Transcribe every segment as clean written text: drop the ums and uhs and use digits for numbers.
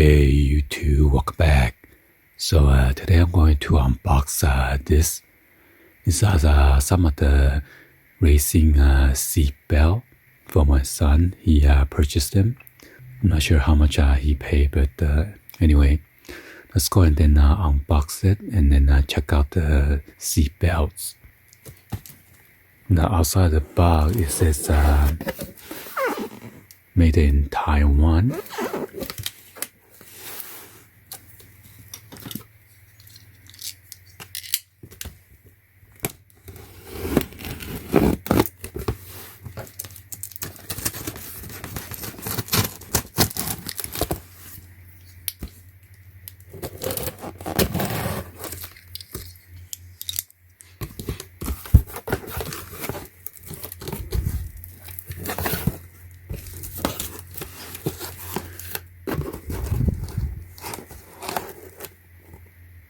Hey YouTube, welcome back. So today I'm going to unbox this. These are some of the racing seat belt for my son. He purchased them. I'm not sure how much he paid, but anyway, let's go and then unbox it and then check out the seat belts. Now outside the box it says made in Taiwan.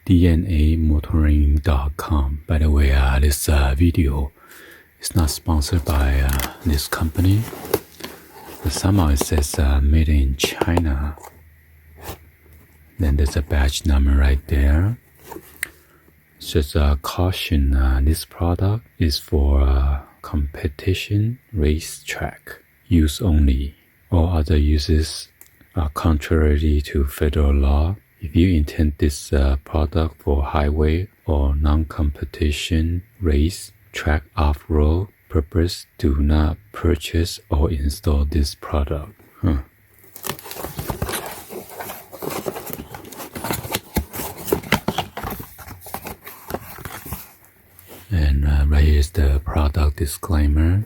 DNAmotoring.com. By the way, this video is not sponsored by this company, but somehow it says made in China. Then there's a batch number right there. It says caution, this product is for competition racetrack use only. All other uses are contrary to federal law. If you intend this product for highway or non-competition race, track off-road purpose, do not purchase or install this product. And right here is the product disclaimer.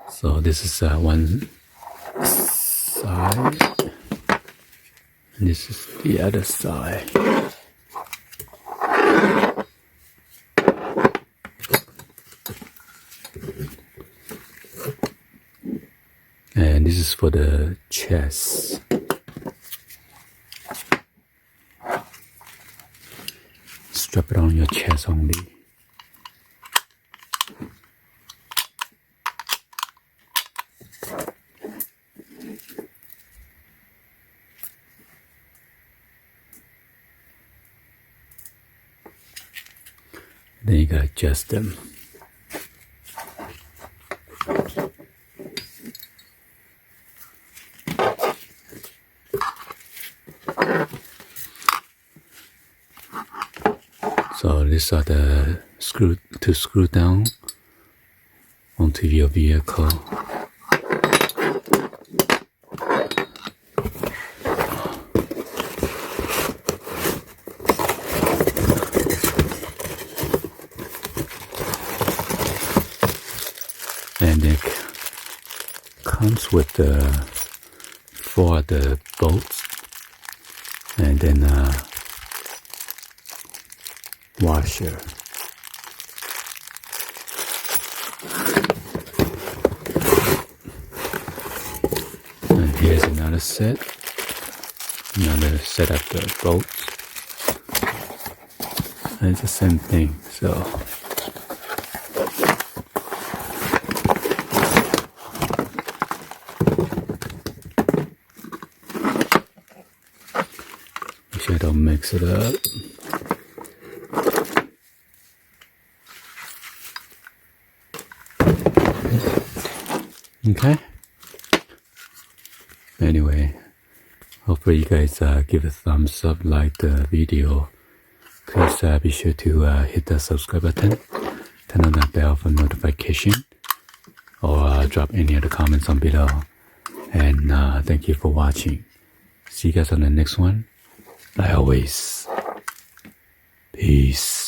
So this is one side, and this is the other side. And this is for the chest. Strap it on your chest only. Then you gotta adjust them. So these are the screw to screw down onto your vehicle. And it comes with four of the bolts, and then washer. And here's another set of the bolts. And it's the same thing, so make sure I don't mix it up. Okay. Anyway, hopefully you guys give a thumbs up, like the video. Please be sure to hit the subscribe button, turn on the bell for notification, drop any other comments on below. And thank you for watching. See you guys on the next one. Like always, peace.